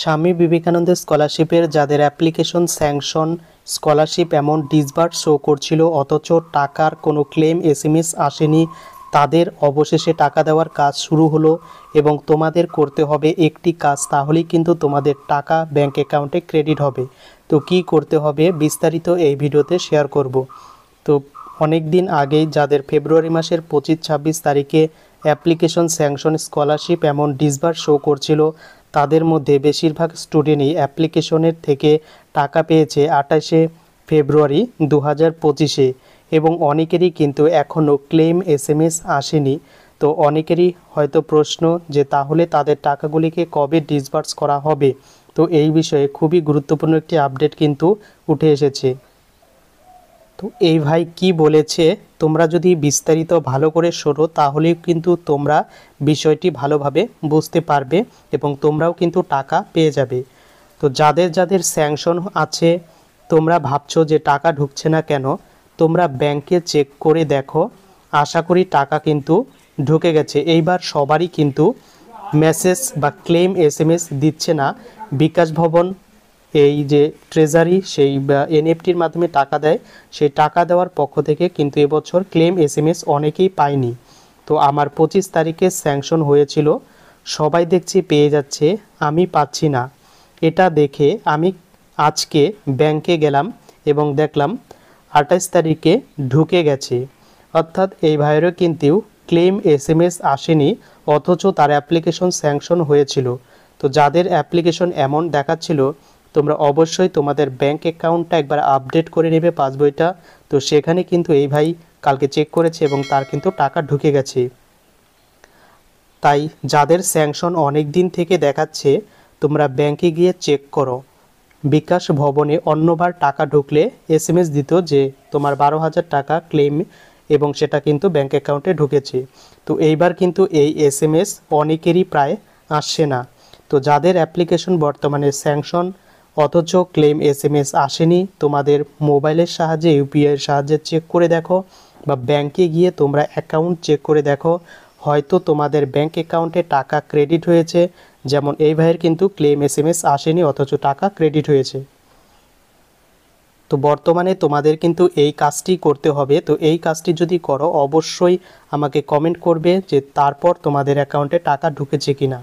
স্বামী বিবেকানন্দ স্কলারশিপের যাদের application sanction scholarship amount disburse show করছিল অথচ টাকার কোনো ক্লেম এসএমএস আসেনি, তাদের অবশেষে টাকা দেওয়ার কাজ শুরু হলো। এবং তোমাদের করতে হবে একটি কাজ, তাহলেই কিন্তু তোমাদের টাকা ব্যাংক অ্যাকাউন্টে ক্রেডিট হবে। তো কি করতে হবে বিস্তারিত এই ভিডিওতে শেয়ার করব। তো অনেক দিন আগেই যাদের ফেব্রুয়ারি মাসের 25-26 তারিখে application sanction scholarship amount disburse show করছিল, তাদের মধ্যে বেশিরভাগ স্টুডেন্টই অ্যাপ্লিকেশনের থেকে টাকা পেয়েছে 28শে ফেব্রুয়ারি 2025-এ এবং অনেকেরই কিন্তু এখনও ক্লেম এসএমএস আসেনি। তো অনেকেরই হয়তো প্রশ্ন যে তাহলে তাদের টাকাগুলিকে কবে ডিসবার্স করা হবে। তো এই বিষয়ে খুবই গুরুত্বপূর্ণ একটি আপডেট কিন্তু উঠে এসেছে। তো এই ভাই কি বলেছে তোমরা যদি বিস্তারিত ভালো করে শোনো তাহলেই কিন্তু তোমরা বিষয়টি ভালোভাবে বুঝতে পারবে এবং তোমরাও কিন্তু টাকা পেয়ে যাবে। তো যাদের যাদের স্যাংশন আছে, তোমরা ভাবছো যে টাকা ঢুকছে না কেন, তোমরা ব্যাংকে চেক করে দেখো, আশা করি টাকা কিন্তু ঢুকে গেছে। এইবার সবারই কিন্তু মেসেজ বা ক্লেম এসএমএস দিচ্ছে না। বিকাশ ভবন এই যে ট্রেজারি সেই এনএফটির মাধ্যমে টাকা দেয়, সেই টাকা দেওয়ার পক্ষ থেকে কিন্তু এবছর ক্লেম এসএমএস অনেকেই পায়নি। তো আমার 25 তারিখে স্যাংশন হয়েছিল, সবাই দেখছি পেয়ে যাচ্ছে, আমি পাচ্ছি না। এটা দেখে আমি আজকে ব্যাংকে গেলাম এবং দেখলাম 28 তারিখে ঢুকে গেছে। অর্থাৎ এই ভাইয়েরও কিন্তু ক্লেম এসএমএস আসেনি অথচ তার অ্যাপ্লিকেশন স্যাংশন হয়েছিল। তো যাদের অ্যাপ্লিকেশন অ্যামাউন্ট দেখাচ্ছিল, তোমরা অবশ্যই তোমাদের ব্যাংক অ্যাকাউন্টটা একবার আপডেট করে নেবে পাসবইটা। তো সেখানে কিন্তু এই ভাই কালকে চেক করেছে এবং তার কিন্তু টাকা ঢুকে গেছে। তাই যাদের স্যাংশন অনেক দিন থেকে দেখাচ্ছে, তোমরা ব্যাংকে গিয়ে চেক করো। বিকাশ ভবনে অন্যবার টাকা ঢুকলে এসএমএস দিত যে তোমার 12,000 টাকা ক্লেম এবং সেটা কিন্তু ব্যাংক অ্যাকাউন্টে ঢুকেছে। তো এইবার কিন্তু এই এসএমএস অনেকেরই প্রায় আসছে না। তো যাদের অ্যাপ্লিকেশন বর্তমানে স্যাংশন অথচ ক্লেম এসএমএস আসেনি, তোমাদের মোবাইলের সাহায্যে ইউপিআইয়ের সাহায্যে চেক করে দেখো বা ব্যাংকে গিয়ে তোমরা অ্যাকাউন্ট চেক করে দেখো, হয়তো তোমাদের ব্যাংক অ্যাকাউন্টে টাকা ক্রেডিট হয়েছে। যেমন এই ভাইয়ের কিন্তু ক্লেম এসএমএস আসেনি অথচ টাকা ক্রেডিট হয়েছে। তো বর্তমানে তোমাদের কিন্তু এই কাজটি করতে হবে। তো এই কাজটি যদি করো অবশ্যই আমাকে কমেন্ট করবে যে তারপর তোমাদের অ্যাকাউন্টে টাকা ঢুকেছে কিনা।